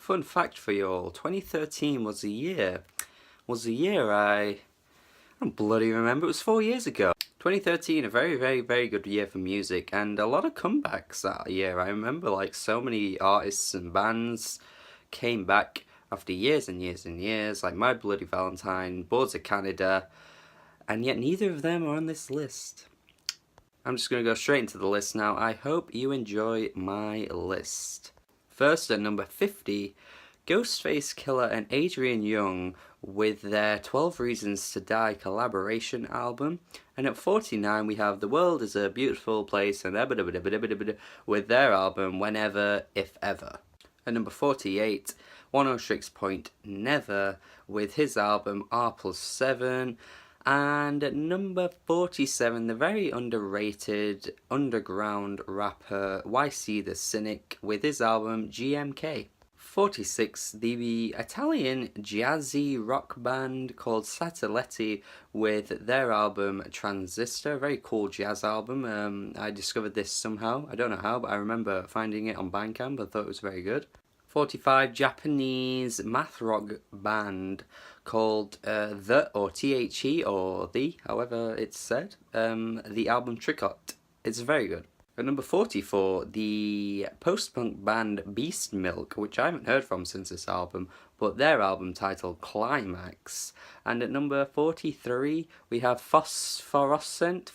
Fun fact for you all, 2013 was the year I don't bloody remember, it was 4 years ago. 2013, a very good year for music, and a lot of comebacks that year. I remember like so many artists and bands came back after years and years and years, like My Bloody Valentine, Boards of Canada, and yet neither of them are on this list. I'm just going to go straight into the list now. I hope you enjoy my list. First at number 50, Ghostface, Killah and Adrian Younge with their 12 Reasons to Die collaboration album. And at 49 we have The World is a Beautiful Place and with their album Whenever, If Ever. At number 48, Oneohtrix Point Never with his album R+7. And at number 47, the very underrated underground rapper YC the Cynic with his album GMK. 46, the Italian jazzy rock band called Satelliti with their album Transistor, a very cool jazz album. I discovered this somehow, I don't know how, but I remember finding it on Bandcamp. I thought it was very good. 45, Japanese math rock band called Veut, or THE, or The, however it's said, the album Tricot. It's very good. At number 44, the post-punk band Beastmilk, which I haven't heard from since this album, but their album titled Climax. And at number 43, we have Phosphorescent?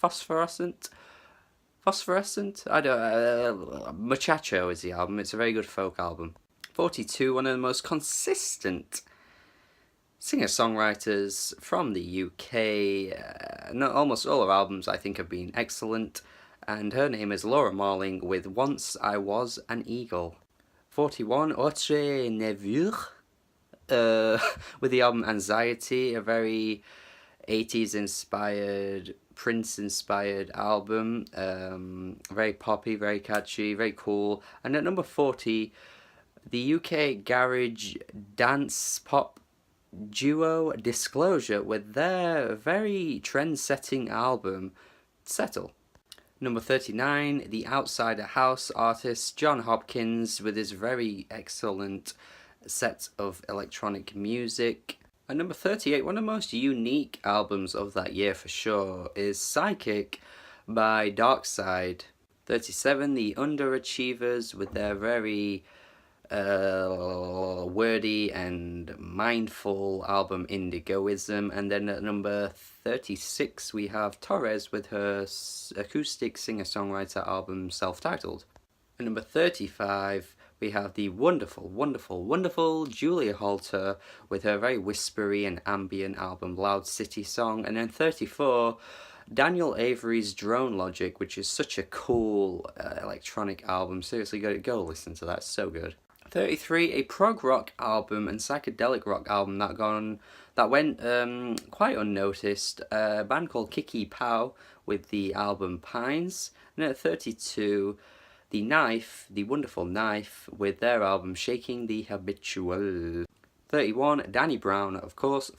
I don't Muchacho is the album. It's a very good folk album. 42, one of the most consistent singer-songwriters from the UK. Almost all her albums I think have been excellent. And her name is Marling with Once I Was an Eagle. 41, Autre with the album Anxiety, a very 80s inspired, Prince inspired album. Very poppy, very catchy, very cool. And at number 40, the UK garage dance pop duo Disclosure with their very trend-setting album Settle. Number 39, the Outsider House artist Jon Hopkins with his very excellent set of electronic music. And number 38, one of the most unique albums of that year for sure, is Psychic by Darkside. 37, the Underachievers with their very wordy and mindful album Indigoism. And then at number 36 we have Torres with her acoustic singer-songwriter album Self-Titled. At number 35 we have the wonderful Julia Holter with her very whispery and ambient album Loud City Song. And then 34, Daniel Avery's Drone Logic, which is such a cool electronic album. Seriously, go listen to that, it's so good. 33, a prog rock album and psychedelic rock album that went quite unnoticed. A band called Kiki Pow with the album Pines. And at 32, The Knife, the wonderful Knife, with their album Shaking the Habitual. 31, Danny Brown, of course.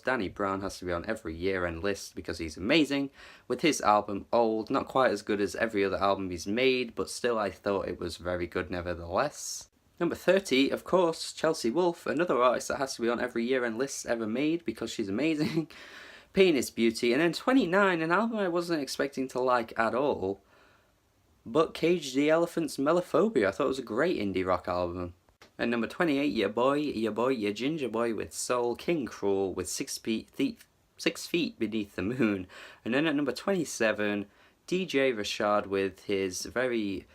Danny Brown has to be on every year-end list because he's amazing. With his album Old, not quite as good as every other album he's made, but still I thought it was very good nevertheless. Number 30, of course, Chelsea Wolfe, another artist that has to be on every year-end list ever made because she's amazing. Penis Beauty. And then 29, an album I wasn't expecting to like at all, but Cage the Elephant's Melophobia. I thought it was a great indie rock album. And number 28, your ginger boy with soul, King Cruel with 6 feet beneath the moon. And then at number 27, DJ Rashad with his very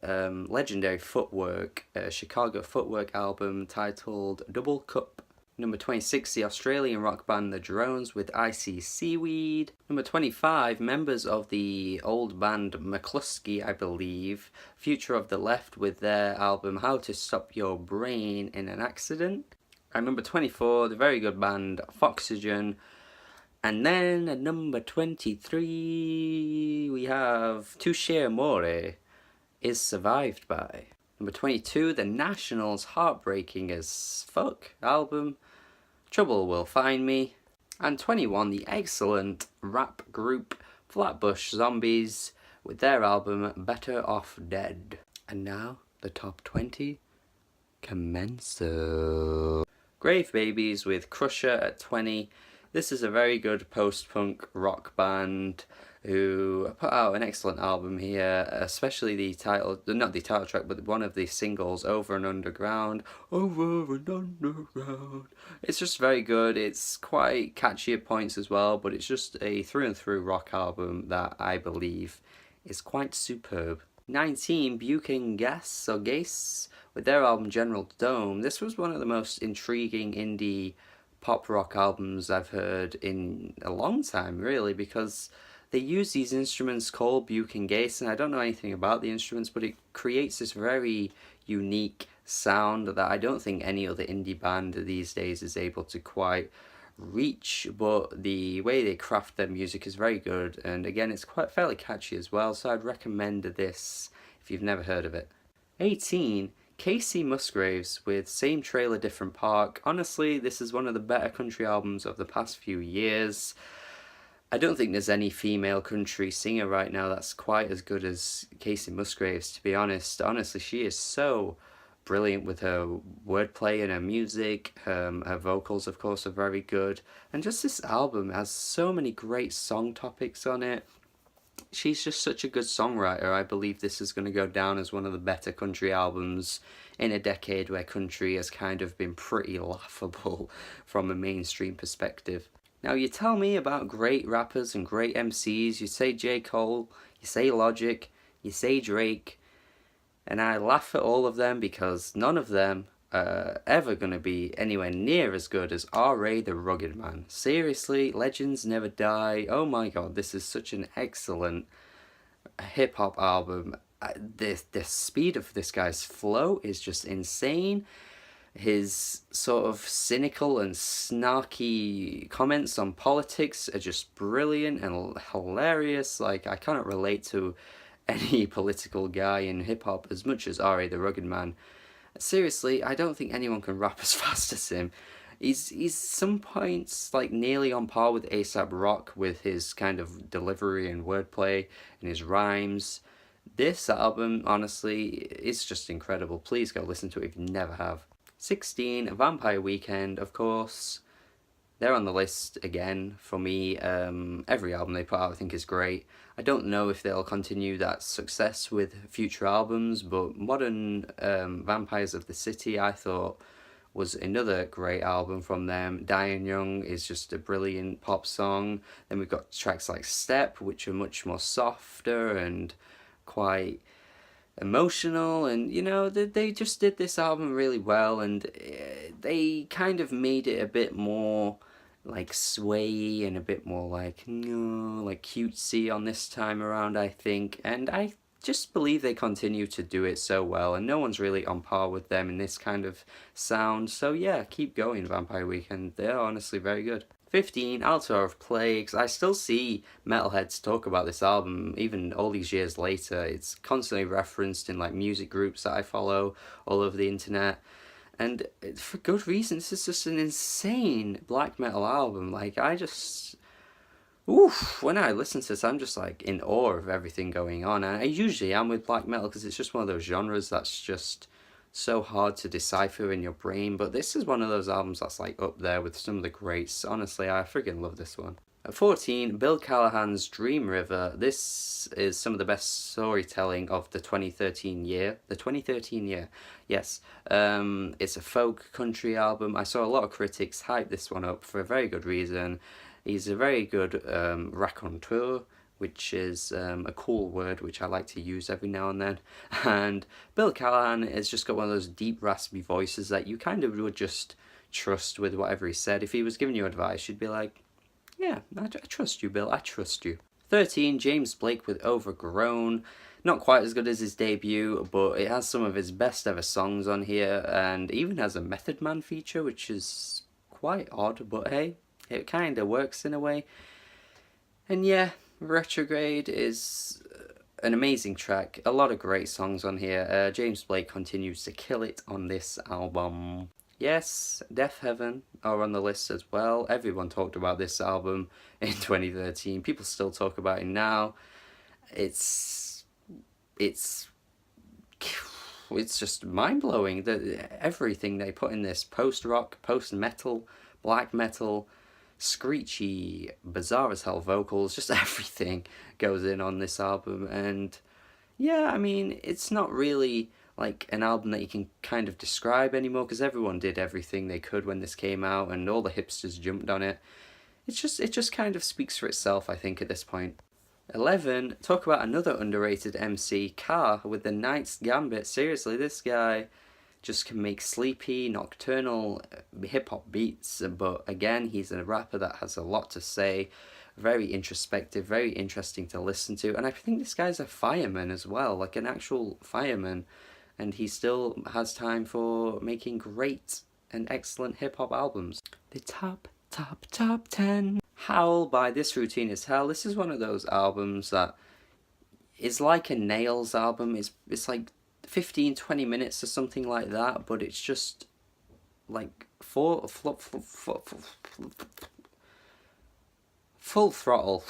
legendary Footwork, Chicago Footwork album titled Double Cup. Number 26, the Australian rock band The Drones with I See Seaweed. Number 25, members of the old band McCluskey, I believe, Future of the Left with their album How to Stop Your Brain in an Accident. And number 24, the very good band Foxygen. And then at number 23, we have Touche Amore is Survived By. Number 22, The Nationals' heartbreaking as fuck album Trouble Will Find Me. And 21, the excellent rap group Flatbush Zombies with their album Better Off Dead. And now, the top 20 Commenso. Grave Babies with Crusher at 20. This is a very good post-punk rock band who put out an excellent album here, especially the title, not the title track, but one of the singles, Over and Underground. Over and Underground. It's just very good. It's quite catchy at points as well, but it's just a through and through rock album that I believe is quite superb. 19, Buchan Gas or Gaze with their album General Dome. This was one of the most intriguing indie pop rock albums I've heard in a long time, really, because they use these instruments called Buchan Gaze, and I don't know anything about the instruments, but it creates this very unique sound that I don't think any other indie band these days is able to quite reach, but the way they craft their music is very good, and again it's quite fairly catchy as well, so I'd recommend this if you've never heard of it. 18, Casey Musgraves with Same Trailer Different Park. Honestly, this is one of the better country albums of the past few years. I don't think there's any female country singer right now that's quite as good as Casey Musgraves, to be honest. Honestly, she is so brilliant with her wordplay and her music. Her vocals, of course, are very good. And just this album has so many great song topics on it. She's just such a good songwriter. I believe this is going to go down as one of the better country albums in a decade where country has kind of been pretty laughable from a mainstream perspective. Now, you tell me about great rappers and great MCs. You say J. Cole, you say Logic, you say Drake, and I laugh at all of them because none of them are ever going to be anywhere near as good as R.A. the Rugged Man. Seriously, legends never die. Oh my god, this is such an excellent hip-hop album. The speed of this guy's flow is just insane. His sort of cynical and snarky comments on politics are just brilliant and hilarious. Like, I cannot relate to any political guy in hip-hop as much as R.A. the Rugged Man. Seriously, I don't think anyone can rap as fast as him. He's some points like nearly on par with A$AP Rock with his kind of delivery and wordplay and his rhymes. This album, honestly, is just incredible. Please go listen to it if you never have. 16, Vampire Weekend, of course. They're on the list again for me. Every album they put out I think is great. I don't know if they'll continue that success with future albums, but Modern Vampires of the City I thought was another great album from them. Dying Young is just a brilliant pop song. Then we've got tracks like Step, which are much more softer and quite emotional, and you know, they just did this album really well, and they kind of made it a bit more like sway and a bit more like cutesy on this time around, I think, and I just believe they continue to do it so well, and no one's really on par with them in this kind of sound. So yeah, keep going, Vampire Weekend. They're honestly very good. 15, Altar of Plagues. I still see metalheads talk about this album even all these years later. It's constantly referenced in like music groups that I follow all over the internet, and for good reason. This is just an insane black metal album. Like, I just, when I listen to this, I'm just like in awe of everything going on, and I usually am with black metal because it's just one of those genres that's just so hard to decipher in your brain, but this is one of those albums that's like up there with some of the greats. Honestly, I friggin' love this one. At 14, Bill Callahan's Dream River. This is some of the best storytelling of the 2013 year. The 2013 year, yes. It's a folk country album. I saw a lot of critics hype this one up for a very good reason. He's a very good raconteur, which is a cool word which I like to use every now and then. And Bill Callahan has just got one of those deep, raspy voices that you kind of would just trust with whatever he said. If he was giving you advice, you'd be like, yeah, I trust you, Bill, I trust you. 13, James Blake with Overgrown. Not quite as good as his debut, but it has some of his best ever songs on here, and even has a Method Man feature, which is quite odd, but hey, it kind of works in a way. And yeah, Retrograde is an amazing track. A lot of great songs on here. James Blake continues to kill it on this album. Yes, Death Heaven are on the list as well. Everyone talked about this album in 2013. People still talk about it now. It's it's just mind-blowing that everything they put in this, post-rock, post-metal, black metal, screechy, bizarre as hell vocals, just everything goes in on this album. And yeah, I mean, it's not really like an album that you can kind of describe anymore, because everyone did everything they could when this came out and all the hipsters jumped on it. It just kind of speaks for itself, I think, at this point. 11, talk about another underrated MC, Car, with the Night's Gambit. Seriously, this guy just can make sleepy, nocturnal hip-hop beats, but again, he's a rapper that has a lot to say, very introspective, very interesting to listen to, and I think this guy's a fireman as well, like an actual fireman, and he still has time for making great and excellent hip-hop albums. The top 10. Howl by This Routine Is Hell. This is one of those albums that is like a Nails album. It's like 15-20 minutes or something like that, but it's just like full throttle.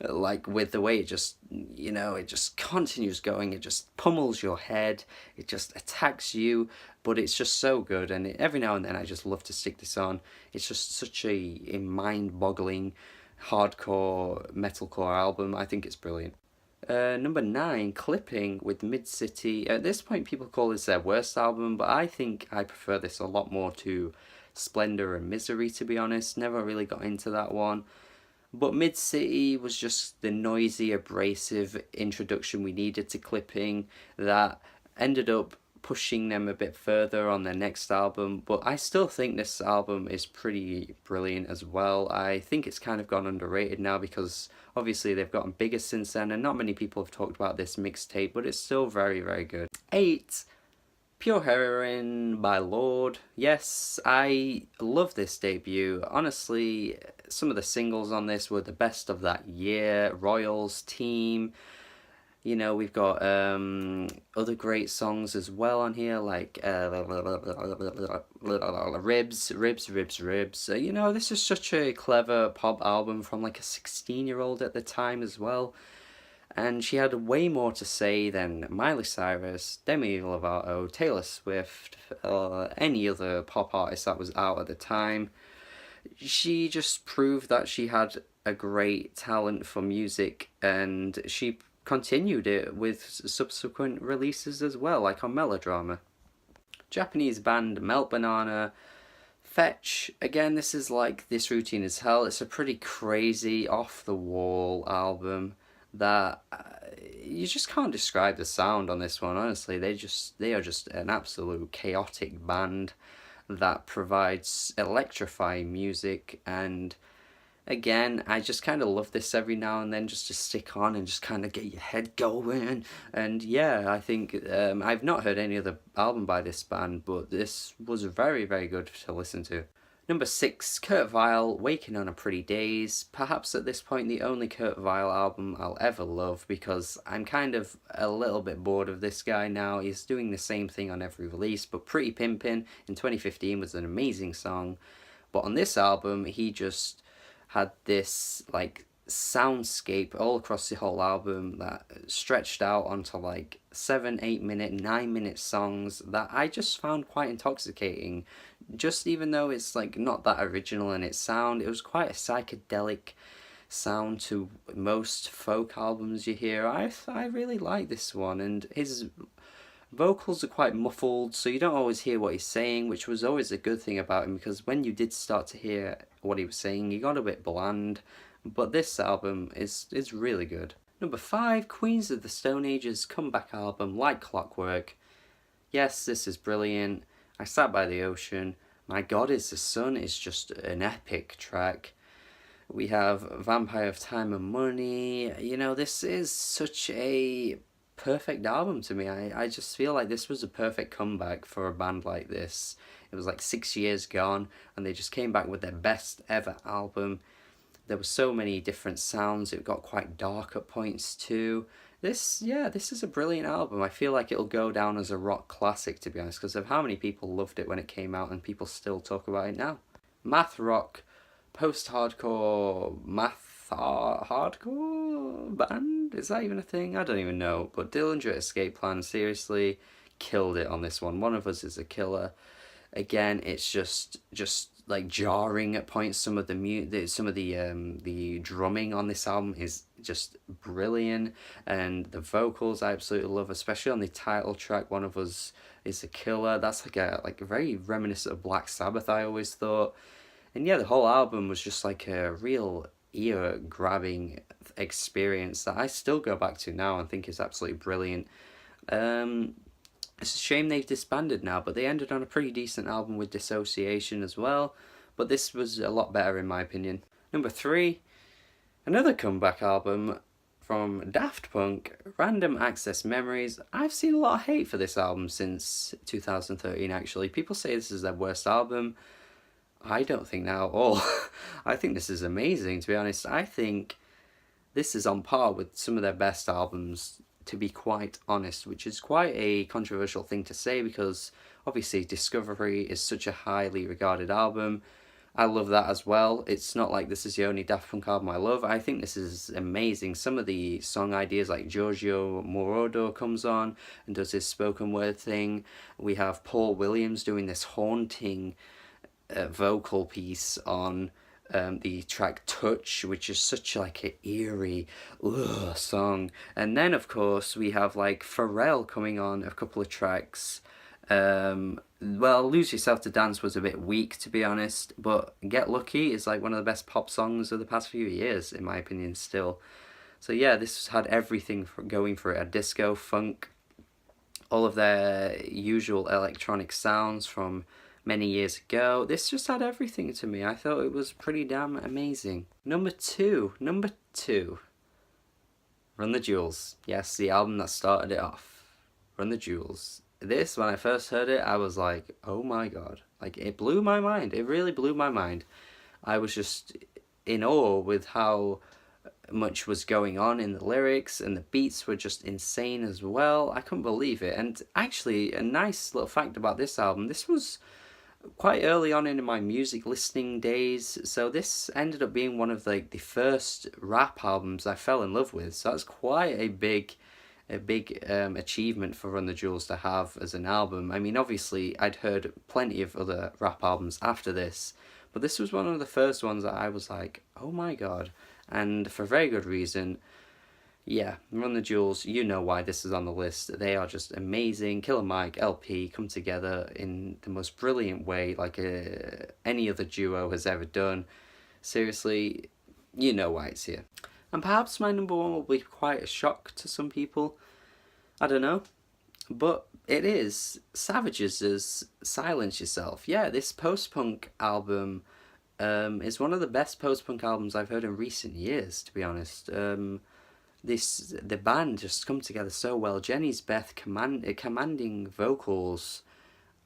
Like with the way it just, you know, it just continues going, it just pummels your head, it just attacks you, but it's just so good. And every now and then I just love to stick this on. It's just such a mind-boggling hardcore metalcore album. I think it's brilliant. Number 9, Clipping with Mid-City. At this point people call this their worst album, but I think I prefer this a lot more to Splendor and Misery, to be honest. Never really got into that one. But Mid-City was just the noisy, abrasive introduction we needed to Clipping that ended up pushing them a bit further on their next album. But I still think this album is pretty brilliant as well. I think it's kind of gone underrated now because obviously they've gotten bigger since then and not many people have talked about this mixtape, but it's still very, very good. 8. Pure Heroine by Lorde. Yes, I love this debut. Honestly, some of the singles on this were the best of that year. Royals, Team. You know, we've got other great songs as well on here, like Ribs. You know, this is such a clever pop album from like a 16-year-old at the time as well. And she had way more to say than Miley Cyrus, Demi Lovato, Taylor Swift, any other pop artist that was out at the time. She just proved that she had a great talent for music, and she continued it with subsequent releases as well, like on Melodrama. Japanese band Melt Banana. Fetch, again, this is like This Routine Is Hell. It's a pretty crazy, off-the-wall album that you just can't describe the sound on this one, honestly. They are just an absolute chaotic band that provides electrifying music, and again, I just kind of love this every now and then just to stick on and just kind of get your head going. And yeah, I think I've not heard any other album by this band, but this was very, very good to listen to. Number 6, Kurt Vile, Wakin on a Pretty Daze. Perhaps at this point the only Kurt Vile album I'll ever love, because I'm kind of a little bit bored of this guy now. He's doing the same thing on every release, but Pretty Pimpin' in 2015 was an amazing song. But on this album, he just had this like soundscape all across the whole album that stretched out onto like 7, 8 minute, 9 minute songs that I just found quite intoxicating. Just even though it's like not that original in its sound, it was quite a psychedelic sound to most folk albums you hear. I really like this one, and his vocals are quite muffled, so you don't always hear what he's saying, which was always a good thing about him, because when you did start to hear what he was saying, he got a bit bland. But this album is really good. Number 5, Queens of the Stone Age's comeback album, Like Clockwork. Yes, this is brilliant. I Sat by the Ocean. My God Is the Sun is just an epic track. We have Vampire of Time and Money. You know, this is such a perfect album to me. I just feel like this was a perfect comeback for a band like this. It was like 6 years gone, and they just came back with their best ever album. There were so many different sounds. It got quite dark at points too. This is a brilliant album. I feel like it'll go down as a rock classic, to be honest, because of how many people loved it when it came out, and people still talk about it now. Math rock, post-hardcore, hardcore band? Is that even a thing? I don't even know. But Dillinger Escape Plan, seriously, killed it on this one. One of Us is a killer. Again, it's just like jarring at points. Some of the drumming on this album is just brilliant, and the vocals I absolutely love, especially on the title track. One of Us is a killer. That's like very reminiscent of Black Sabbath, I always thought. And yeah, the whole album was just like a real ear grabbing experience that I still go back to now and think is absolutely brilliant. It's a shame they've disbanded now, but they ended on a pretty decent album with Dissociation as well. But this was a lot better in my opinion. Number 3, another comeback album from Daft Punk, Random Access Memories. I've seen a lot of hate for this album since 2013 actually. People say this is their worst album. I don't think that at all. I think this is amazing, to be honest. I think this is on par with some of their best albums, to be quite honest, which is quite a controversial thing to say because obviously Discovery is such a highly regarded album. I love that as well. It's not like this is the only Daft Punk album I love. I think this is amazing. Some of the song ideas, like Giorgio Moroder comes on and does his spoken word thing. We have Paul Williams doing this haunting vocal piece on the track Touch, which is such like an eerie song. And then of course we have like Pharrell coming on a couple of tracks. Well, Lose Yourself to Dance was a bit weak, to be honest, but Get Lucky is like one of the best pop songs of the past few years, in my opinion, still. So yeah, this had everything going for it. A disco, funk, all of their usual electronic sounds from many years ago. This just had everything to me. I thought it was pretty damn amazing. Number two, Run the Jewels. Yes, the album that started it off. Run the Jewels. This, when I first heard it, I was like, oh my god. Like, it blew my mind. It really blew my mind. I was just in awe with how much was going on in the lyrics, and the beats were just insane as well. I couldn't believe it. And actually, a nice little fact about this album, this was quite early on in my music listening days, so this ended up being one of the first rap albums I fell in love with. So that's quite a big achievement for Run the Jewels to have as an album. I mean, obviously I'd heard plenty of other rap albums after this, but this was one of the first ones that I was like, oh my god. And for very good reason. Yeah, Run the Jewels, you know why this is on the list. They are just amazing. Killer Mike, LP come together in the most brilliant way, like any other duo has ever done. Seriously, you know why it's here. And perhaps my number 1 will be quite a shock to some people. I don't know. But it is Savages' Silence Yourself. Yeah, this post-punk album is one of the best post-punk albums I've heard in recent years, to be honest. The band just come together so well. Jenny's Beth commanding vocals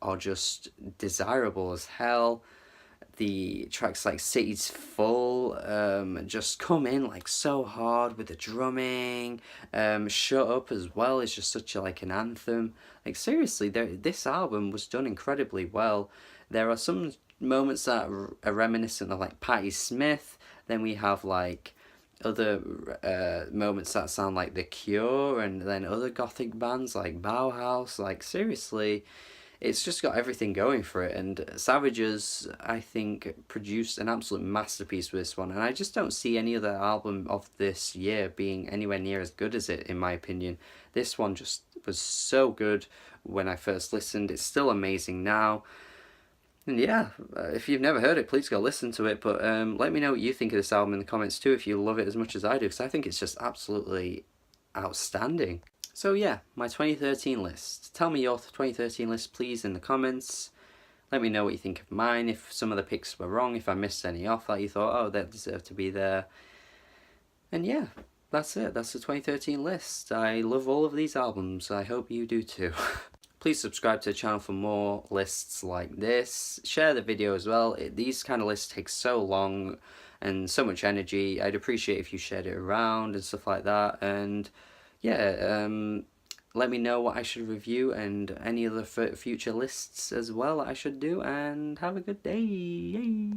are just desirable as hell. The tracks like City's Full just come in like so hard with the drumming. Shut Up as well is just such like an anthem. Like seriously, this album was done incredibly well. There are some moments that are reminiscent of like Patti Smith. Then we have like other moments that sound like The Cure, and then other gothic bands like Bauhaus. Like seriously, it's just got everything going for it, and Savages, I think, produced an absolute masterpiece with this one, and I just don't see any other album of this year being anywhere near as good as it, in my opinion. This one just was so good when I first listened. It's still amazing now. And yeah, if you've never heard it, please go listen to it. But let me know what you think of this album in the comments too, if you love it as much as I do, because I think it's just absolutely outstanding. So yeah, my 2013 list. Tell me your 2013 list, please, in the comments. Let me know what you think of mine, if some of the picks were wrong, if I missed any off that you thought, oh, that deserved to be there. And yeah, that's it. That's the 2013 list. I love all of these albums. I hope you do too. Please subscribe to the channel for more lists like this. Share the video as well. These kind of lists take so long and so much energy. I'd appreciate if you shared it around and stuff like that. And yeah, let me know what I should review and any other future lists as well that I should do. And have a good day. Yay.